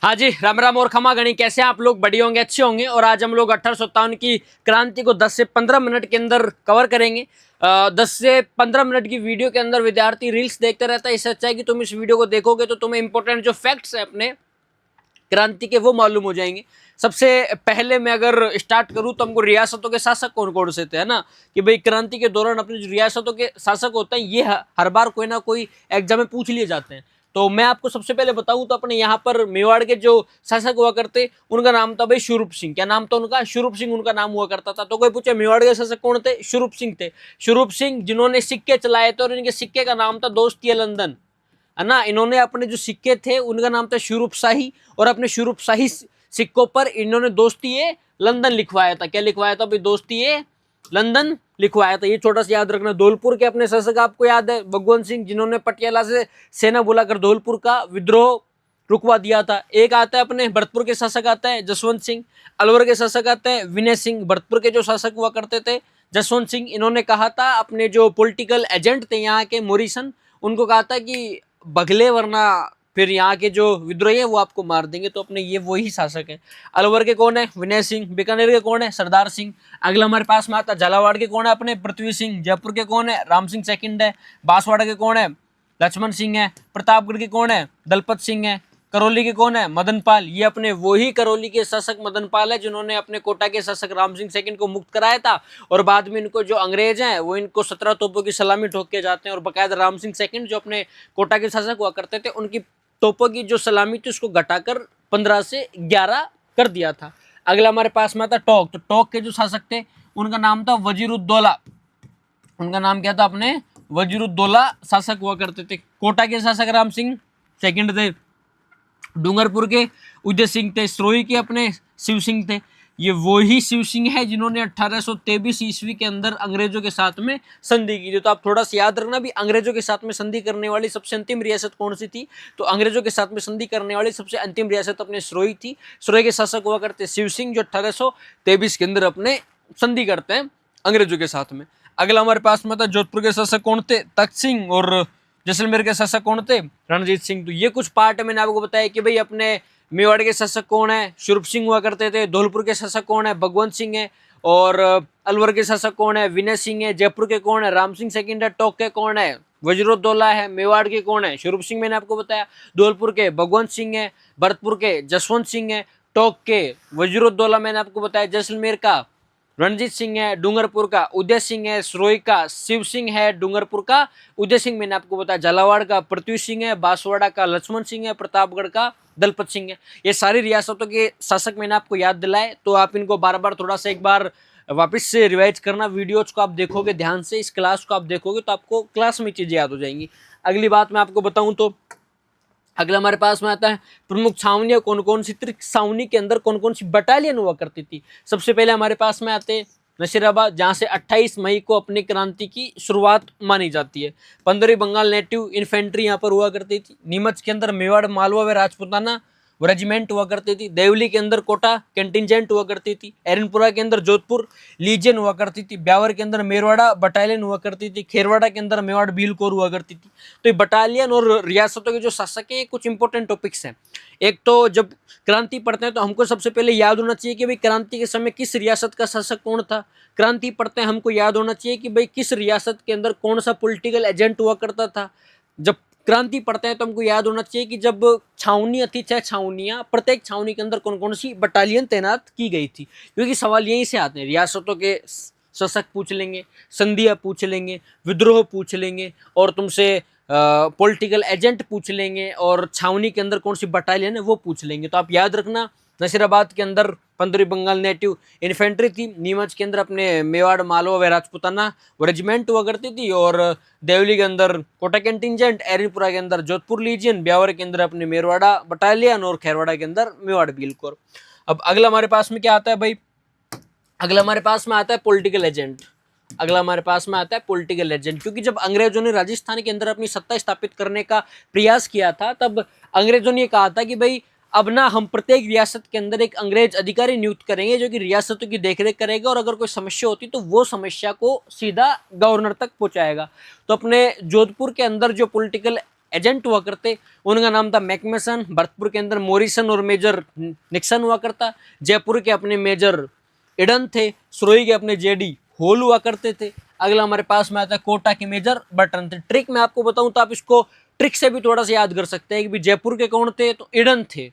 हाँ जी, राम राम और खमा गणी। कैसे हैं आप लोग? बढ़िया होंगे, अच्छे होंगे। और आज हम लोग 1857 की क्रांति को 10 से 15 मिनट के अंदर कवर करेंगे। 10 से 15 मिनट की वीडियो के अंदर विद्यार्थी रील्स देखते रहता है। इससे अच्छा है कि तुम इस वीडियो को देखोगे तो तुम्हें इंपॉर्टेंट जो फैक्ट्स है अपने क्रांति के वो मालूम हो जाएंगे। सबसे पहले मैं अगर स्टार्ट करूं तो हमको रियासतों के शासक कौन कौन से थे, है ना, कि भाई क्रांति के दौरान अपनी जो रियासतों के शासक होते हैं ये हर बार कोई ना कोई एग्जाम में पूछ लिए जाते हैं। तो मैं आपको सबसे पहले बताऊं तो अपने यहाँ पर मेवाड़ के जो शासक हुआ करते उनका नाम था भाई शुरूप सिंह। क्या नाम था उनका? शुरूप सिंह उनका नाम हुआ करता था। तो कोई पूछे मेवाड़ के शासक कौन थे? शुरूप सिंह थे। शुरूप सिंह जिन्होंने सिक्के चलाए थे और इनके सिक्के का नाम था दोस्ती लंदन, है ना। इन्होंने अपने जो सिक्के थे उनका नाम था शुरूप शाही और अपने शुरूप शाही सिक्कों पर इन्होंने दोस्ती ये लंदन लिखवाया था। क्या लिखवाया था भाई? दोस्ती ये लंदन लिखवाया था। ये छोटा सा याद रखना। धौलपुर के अपने शासक आपको याद है भगवंत सिंह, जिन्होंने पटियाला से सेना बुलाकर धौलपुर का विद्रोह रुकवा दिया था। एक आता है अपने भरतपुर के शासक आता है जसवंत सिंह। अलवर के शासक आते हैं विनय सिंह। भरतपुर के जो शासक हुआ करते थे जसवंत सिंह, इन्होंने कहा था अपने जो पॉलिटिकल एजेंट थे यहाँ के मोरिसन, उनको कहा था कि बगले वरना फिर यहाँ के जो विद्रोही है वो आपको मार देंगे। तो अपने ये वही शासक है। अलवर के कौन है? विनय सिंह। बीकानेर के कौन है? सरदार सिंह। अगला हमारे पास में आता है झालावाड़ के कौन है? अपने पृथ्वी सिंह। जयपुर के कौन है? राम सिंह सेकंड है। बांसवाड़ा के कौन है? लक्ष्मण सिंह है। प्रतापगढ़ के कौन है? दलपत सिंह है। करौली के कौन है? मदन पाल। ये अपने वही करौली के शासक मदन पाल है जिन्होंने अपने कोटा के शासक राम सिंह सेकंड को मुक्त कराया था। और बाद में इनको जो अंग्रेज हैं वो इनको 17 तोपों की सलामी ठोक के जाते हैं। और बकायदा राम सिंह सेकंड जो अपने कोटा के शासक हुआ करते थे उनकी तोपों की जो सलामी थी उसको घटाकर 15 से 11 कर दिया था। अगला हमारे पास में आता टोंक। तो टोंक के जो शासक थे उनका नाम था वजीरुद्दौला। उनका नाम क्या था? अपने वजीरुद्दौला शासक हुआ करते थे। कोटा के शासक राम सिंह सेकंड थे। डूंगरपुर के उदय सिंह थे। सिरोही के अपने शिव सिंह थे। ये वही शिव सिंह है जिन्होंने 1823 ईस्वी के अंदर अंग्रेजों के साथ में संधि की थी। तो आप थोड़ा सा याद रखना भी, अंग्रेजों के साथ में संधि करने वाली सबसे अंतिम रियासत कौन सी थी? तो अंग्रेजों के साथ में संधि करने वाली सबसे अंतिम रियासत अपने सिरोही थी। सिरोही के शासक हुआ करते शिव सिंह जो 1823 के अंदर अपने संधि करते हैं अंग्रेजों के साथ में। अगला हमारे पास में था जोधपुर के शासक कौन थे? तख्त सिंह। और जैसलमेर के शासक कौन थे? रणजीत सिंह। तो ये कुछ पार्ट मैंने आपको बताया कि भाई अपने मेवाड़ के शासक कौन है? शुरूप सिंह हुआ करते थे। धौलपुर के शासक कौन है? भगवंत सिंह है। और अलवर के शासक कौन है? विनय सिंह है। जयपुर के कौन है? राम सिंह सेकंड है। टोंक के कौन है? वज्रोद्दौला है। मेवाड़ के कौन है? शुरूप सिंह मैंने आपको बताया। धौलपुर के भगवंत सिंह है। भरतपुर के जसवंत सिंह है। टोंक के वज्रोद्दौला मैंने आपको बताया। जैसलमेर का रणजीत सिंह है। डूंगरपुर का उदय सिंह है। सिरोही का शिव सिंह है। डूंगरपुर का उदय सिंह मैंने आपको बताया। झालावाड़ का पृथ्वी सिंह है। बांसवाड़ा का लक्ष्मण सिंह है। प्रतापगढ़ का दलपत सिंह है। ये सारी रियासतों के शासक मैंने आपको याद दिलाए। तो आप इनको बार बार थोड़ा सा एक बार वापस से रिवाइज करना। वीडियोज को आप देखोगे ध्यान से, इस क्लास को आप देखोगे तो आपको क्लास में चीजें याद हो जाएंगी। अगली बात मैं आपको बताऊं तो अगला हमारे पास में आता है प्रमुख छावनियां कौन कौन सी थी, छावनी के अंदर कौन कौन सी बटालियन हुआ करती थी। सबसे पहले हमारे पास में आते नशीराबाद, जहां से 28 मई को अपनी क्रांति की शुरुआत मानी जाती है। 15वीं बंगाल नेटिव इन्फेंट्री यहाँ पर हुआ करती थी। नीमच के अंदर मेवाड़ मालवा व राजपूताना रेजिमेंट हुआ करती थी। देवली के अंदर कोटा कंटिजेंट हुआ करती थी। एरनपुरा के अंदर जोधपुर लीजियन हुआ करती थी। ब्यावर के अंदर मेरवाड़ा बटालियन हुआ करती थी। खेरवाड़ा के अंदर मेवाड़ भील कोर हुआ करती थी। तो ये बटालियन और रियासतों के जो शासक है कुछ इंपॉर्टेंट टॉपिक्स हैं। एक तो जब क्रांति पढ़ते हैं तो हमको सबसे पहले याद होना चाहिए कि भाई क्रांति के समय किस रियासत का शासक कौन था। क्रांति पढ़ते हैं हमको याद होना चाहिए कि भाई किस रियासत के अंदर कौन सा पॉलिटिकल एजेंट हुआ करता था। जब क्रांति पढ़ते हैं तो हमको याद होना चाहिए कि जब छावनी थी, चाहे छावनियाँ, प्रत्येक छावनी के अंदर कौन कौन सी बटालियन तैनात की गई थी। क्योंकि सवाल यहीं से आते हैं, रियासतों के शासक पूछ लेंगे, संधियाँ पूछ लेंगे, विद्रोह पूछ लेंगे और तुमसे पॉलिटिकल एजेंट पूछ लेंगे और छावनी के अंदर कौन सी बटालियन है वो पूछ लेंगे। तो आप याद रखना, नसीराबाद के अंदर 15वीं बंगाल नेटिव इन्फेंट्री थी। नीमच के अंदर अपने मेवाड़ मालवा व राजपूताना रेजिमेंट हुआ करती थी। और देवली के अंदर कोटा कंटिजेंट, एरनपुरा के अंदर जोधपुर लीजियन, ब्यावर के अंदर अपने मेरवाड़ा बटालियन और खेरवाड़ा के अंदर मेवाड़ भील कोर। अब अगला हमारे पास में क्या आता है भाई? अगला हमारे पास में आता है पॉलिटिकल एजेंट। अगला हमारे पास में आता है पॉलिटिकल एजेंट। क्योंकि जब अंग्रेजों ने राजस्थान के अंदर अपनी सत्ता स्थापित करने का प्रयास किया था तब अंग्रेजों ने कहा था कि भाई अब ना हम प्रत्येक रियासत के अंदर एक अंग्रेज अधिकारी नियुक्त करेंगे जो कि रियासतों की देखरेख करेगा और अगर कोई समस्या होती तो वो समस्या को सीधा गवर्नर तक पहुंचाएगा। तो अपने जोधपुर के अंदर जो पॉलिटिकल एजेंट हुआ करते, उनका नाम था मैकमेसन। भरतपुर के अंदर मॉरिसन और मेजर निक्सन हुआ करता। जयपुर के अपने मेजर इडन थे। सिरोही के अपने जेडी होल हुआ करते थे। अगला हमारे पास में आता है कोटा के मेजर बर्टन थे। ट्रिक मैं आपको बताऊं तो आप इसको ट्रिक से भी थोड़ा सा याद कर सकते हैं कि जयपुर के कौन थे, तो इडन थे।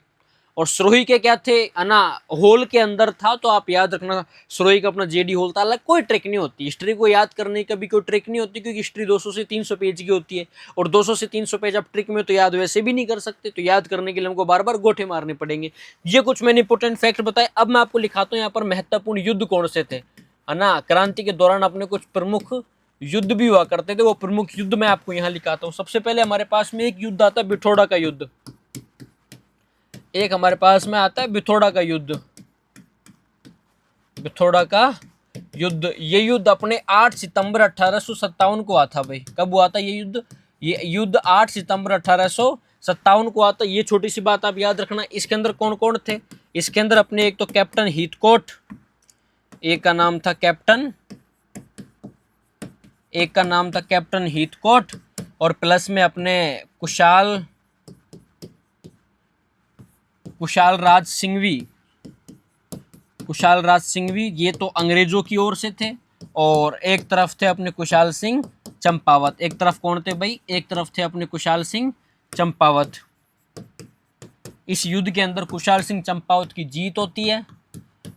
और सिरोही के क्या थे, ना होल के अंदर था, तो आप याद रखना सिरोही का अपना जेडी होल था। अलग कोई ट्रिक नहीं होती, हिस्ट्री को याद करने का भी कोई ट्रिक नहीं होती, क्योंकि हिस्ट्री 200 से 300 पेज की होती है। और 200 से 300 पेज आप ट्रिक में तो याद वैसे भी नहीं कर सकते, तो याद करने के लिए हमको बार बार गोठे मारने पड़ेंगे। ये कुछ मैंने इंपोर्टेंट फैक्ट बताए। अब मैं आपको लिखाता हूँ यहाँ पर महत्वपूर्ण युद्ध कौन से थे, है ना। क्रांति के दौरान अपने कुछ प्रमुख युद्ध भी हुआ करते थे, वो प्रमुख युद्ध मैं आपको यहाँ लिखाता हूँ। सबसे पहले हमारे पास में एक युद्ध आता है बिठोड़ा का युद्ध। एक हमारे पास में आता है बिथोड़ा का युद्ध। बिथोड़ा का युद्ध, ये युद्ध अपने 8 सितंबर 1857 को आता भाई। कब हुआ था ये युद्ध? ये युद्ध 8 सितंबर 1857 को आता। ये छोटी सी बात आप याद रखना। इसके अंदर कौन कौन थे? इसके अंदर अपने एक तो कैप्टन हीथकोट, एक का नाम था कैप्टन हीथकोट, और प्लस में अपने कुशाल राज सिंघवी, ये तो अंग्रेजों की ओर से थे। और एक तरफ थे अपने कुशाल सिंह चंपावत। एक तरफ कौन थे भाई? एक तरफ थे अपने कुशाल सिंह चंपावत। इस युद्ध के अंदर कुशाल सिंह चंपावत की जीत होती है,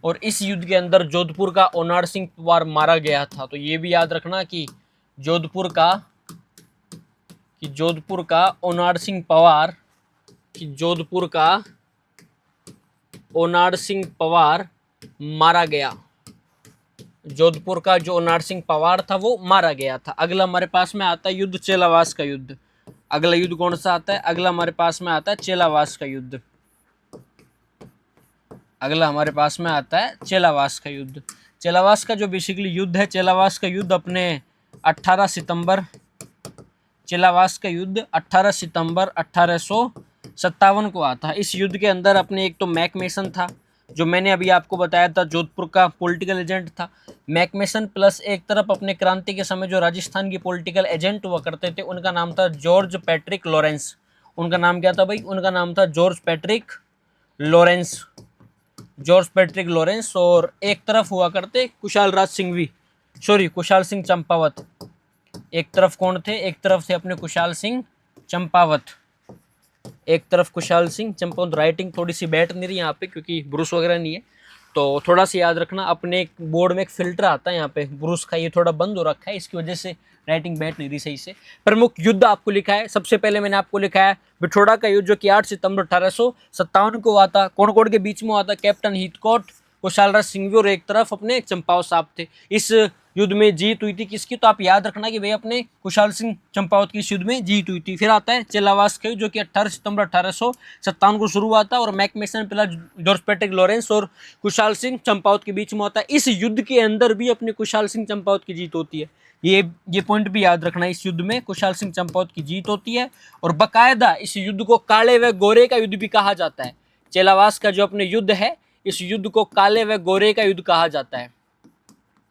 और इस युद्ध के अंदर जोधपुर का ओनाड सिंह पवार मारा गया था। तो ये भी याद रखना कि जोधपुर का ओनाड सिंह पवार मारा गया। जोधपुर का जो ओनाड सिंह पवार था वो मारा गया था। अगला हमारे पास में आता है युद्ध चेलावास का युद्ध। अगला युद्ध कौन सा आता है? अगला हमारे पास में आता है चेलावास का युद्ध। अगला हमारे पास में आता है चेलावास का युद्ध। चेलावास का जो बेसिकली युद्ध है, चेलावास का युद्ध अपने 18 सितंबर 1857 को आता है। इस युद्ध के अंदर अपने एक तो मैकमेसन था, जो मैंने अभी आपको बताया था, जोधपुर का पॉलिटिकल एजेंट था। मैकमेसन प्लस एक तरफ अपने क्रांति के समय जो राजस्थान की पॉलिटिकल एजेंट हुआ करते थे, उनका नाम था जॉर्ज पैट्रिक लॉरेंस। उनका नाम क्या था भाई? उनका नाम था जॉर्ज पैट्रिक लॉरेंस। और एक तरफ हुआ करते कुशाल सिंह चंपावत। एक तरफ कौन थे? एक तरफ थे अपने कुशाल सिंह चंपावत। राइटिंग थोड़ी सी बैठ नहीं रही यहाँ पे, क्योंकि ब्रूस वगैरह नहीं है, तो थोड़ा सा याद रखना। अपने बोर्ड में एक फिल्टर आता है यहाँ पे ब्रूस का, ये थोड़ा बंद हो रखा है, इसकी वजह से राइटिंग बैठ नहीं रही सही से। प्रमुख युद्ध आपको लिखा है। सबसे पहले मैंने आपको लिखा है बिठोड़ा का युद्ध, जो कि 8 सितंबर 1857 को हुआ था। कौन कौन के बीच में हुआ था? कैप्टन हीथकोट, कुशाल राज सिंघवी, और एक तरफ अपने चंपावत साहब थे। इस युद्ध में जीत हुई थी किसकी? तो आप याद रखना कि भाई अपने कुशाल सिंह चंपावत की इस युद्ध में जीत हुई थी। फिर आता है चेलावास का युद्ध, जो कि 18 सितंबर 1857 को शुरू हुआ था, और मैकमेसन प्लस जॉर्ज पैट्रिक लॉरेंस और कुशाल सिंह चंपावत के बीच में होता है। इस युद्ध के अंदर भी अपने कुशाल सिंह चंपावत की जीत होती है। ये पॉइंट भी याद रखना। इस युद्ध में कुशाल सिंह चंपावत की जीत होती है, और बकायदा इस युद्ध को काले व गोरे का युद्ध भी कहा जाता है। चेलावास का जो अपने युद्ध है, इस युद्ध को काले व गोरे का युद्ध कहा जाता है।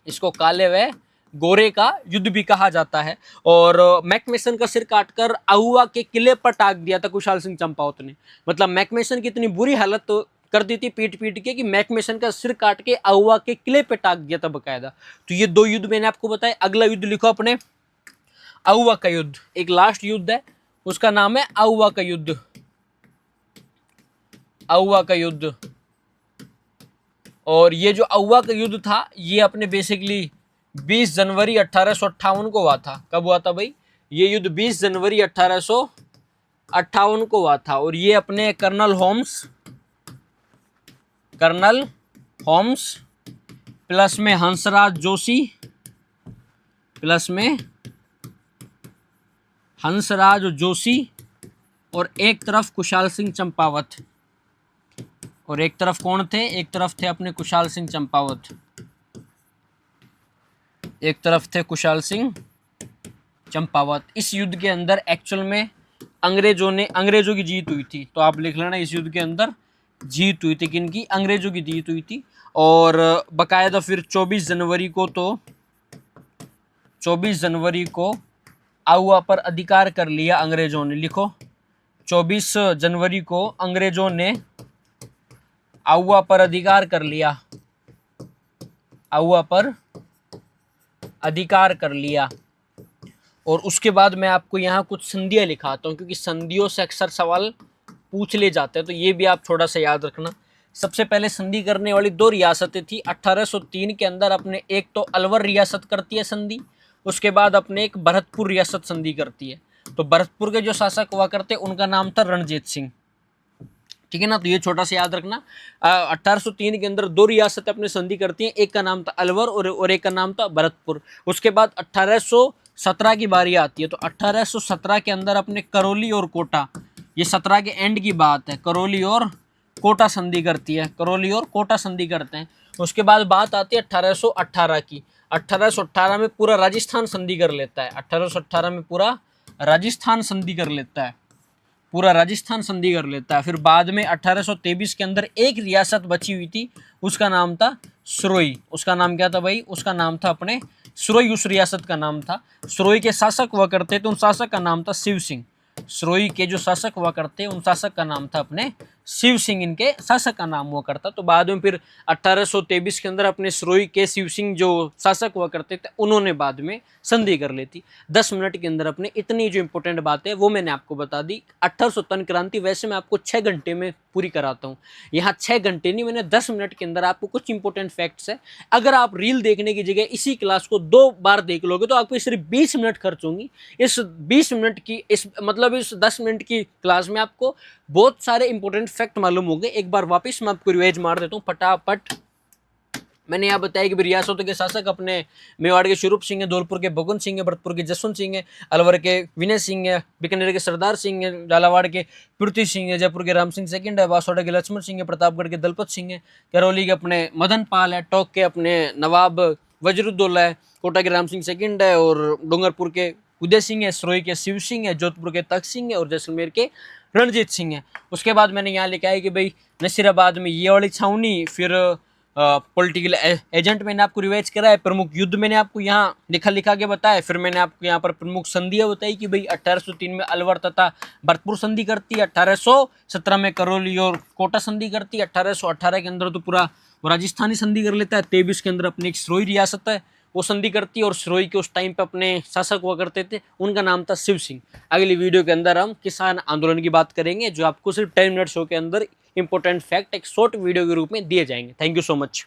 इसको काले व गोरे का युद्ध भी कहा जाता है। और मैकमेसन का सिर काटकर आहुआ के किले पर टाक दिया था कुशाल सिंह चंपावत ने। मतलब मैकमेसन की इतनी बुरी हालत तो कर दी थी पीट के कि मैकमेसन का सिर काट के आहुआ के किले पे टाक दिया था बकायदा। तो ये दो युद्ध मैंने आपको बताया। अगला युद्ध लिखो अपने आहुआ का युद्ध। एक लास्ट युद्ध है, उसका नाम है आहुआ का युद्ध। और ये जो आहुआ का युद्ध था, ये अपने बेसिकली 20 जनवरी 1858 को हुआ था। कब हुआ था भाई? ये युद्ध 20 जनवरी 1858 को हुआ था। और ये अपने कर्नल होम्स प्लस में हंसराज जोशी और एक तरफ कुशाल सिंह चंपावत। और एक तरफ कौन थे? एक तरफ थे अपने कुशाल सिंह चंपावत। इस युद्ध के अंदर एक्चुअल में अंग्रेजों की जीत हुई थी। तो आप लिख लेना, इस युद्ध के अंदर जीत हुई थी किनकी? अंग्रेजों की जीत हुई थी। और बकायदा फिर 24 जनवरी को आउवा पर अधिकार कर लिया अंग्रेजों ने। लिखो 24 जनवरी को अंग्रेजों ने आउवा पर अधिकार कर लिया, आउवा पर अधिकार कर लिया। और उसके बाद मैं आपको यहाँ कुछ संधियाँ लिखाता हूँ, क्योंकि संधियों से अक्सर सवाल पूछ ले जाते हैं, तो ये भी आप थोड़ा सा याद रखना। सबसे पहले संधि करने वाली 2 रियासतें थी 1803 के अंदर। अपने एक तो अलवर रियासत करती है संधि, उसके बाद अपने एक भरतपुर रियासत संधि करती है। तो भरतपुर के जो शासक हुआ करते उनका नाम था रणजीत सिंह, ठीक है ना। तो ये छोटा सा याद रखना। 1803 के अंदर 2 रियासतें अपने संधि करती हैं, एक का नाम था अलवर और एक का नाम था भरतपुर। उसके बाद 1817 की बारी आती है, तो 1817 के अंदर अपने करौली और कोटा, ये 17 के एंड की बात है, करौली और कोटा संधि करती है, करौली और कोटा संधि करते हैं। उसके बाद बात आती है 1818 की। 1818 में पूरा राजस्थान संधि कर लेता है, 1818 में पूरा राजस्थान संधि कर लेता है, पूरा राजस्थान संधि कर लेता है। फिर बाद में 1823 के अंदर एक रियासत बची हुई थी, उसका नाम था सरोई। उसका नाम क्या था भाई? उसका नाम था अपने सरोई, उस रियासत का नाम था। सरोई के शासक हुआ करते थे, उन शासक का नाम था शिव सिंह। सरोई के जो शासक हुआ करते उन शासक का नाम था अपने शिव सिंह, इनके शासक का नाम हुआ करता। तो बाद में फिर 1823 के अंदर अपने सरोई के शिव सिंह जो शासक हुआ करते थे, उन्होंने बाद में संधि कर लेती। 10 मिनट के अंदर अपने इतनी जो इंपॉर्टेंट बात है वो मैंने आपको बता दी। 1857 क्रांति वैसे मैं आपको 6 घंटे में पूरी कराता हूँ, यहाँ 6 घंटे नहीं, मैंने 10 मिनट के अंदर आपको कुछ इंपॉर्टेंट फैक्ट्स है। अगर आप रील देखने की जगह इसी क्लास को 2 बार देख लोगे तो आपको सिर्फ 20 मिनट खर्च होंगी। इस 20 मिनट की इस 10 मिनट की क्लास में आपको बहुत सारे इंपॉर्टेंट फैक्ट मालूम हो गए। एक बार वापस मैं आपको रिवाइज मार देता हूँ फटाफट। मैंने यहाँ बताया कि रियासतों के शासक अपने मेवाड़ के स्वरूप सिंह है, धौलपुर के भगवंत सिंह है, भरतपुर के जसवंत सिंह है, अलवर के विनय सिंह है, बीकानेर के सरदार सिंह है, झालावाड़ के पृथ्वी सिंह है, जयपुर के राम सिंह सेकंड है, बांसवाड़ा के लक्ष्मण सिंह है, प्रतापगढ़ के दलपत सिंह है, करौली के अपने मदन पाल है, टोंक के अपने नवाब वजरुद्दौला है, कोटा के राम सिंह सेकंड है, और डूंगरपुर के उदय सिंह है, सरोई के शिव सिंह है, जोधपुर के तख्त सिंह है, और जैसलमेर के रणजीत सिंह है। उसके बाद मैंने यहाँ लिखा है कि भाई नसीराबाद में ये वाली छावनी, फिर पॉलिटिकल एजेंट मैंने आपको रिवाइज करा है, प्रमुख युद्ध मैंने आपको यहाँ लिखा के बताया, फिर मैंने आपको यहाँ पर प्रमुख संधियाँ बताई कि भाई 1803 में अलवर तथा भरतपुर संधि करती है, 1817 में करौली और कोटा संधि करती है, 1818 के अंदर तो पूरा राजस्थानी संधि कर लेता है, 23 के अंदर अपनी एक सरोई रियासत है वो संधि करती है, और सरोई के उस टाइम पे अपने शासक हुआ करते थे, उनका नाम था शिव सिंह। अगली वीडियो के अंदर हम किसान आंदोलन की बात करेंगे, जो आपको सिर्फ 10 मिनट शो के अंदर इंपॉर्टेंट फैक्ट एक शॉर्ट वीडियो के रूप में दिए जाएंगे। Thank you so much.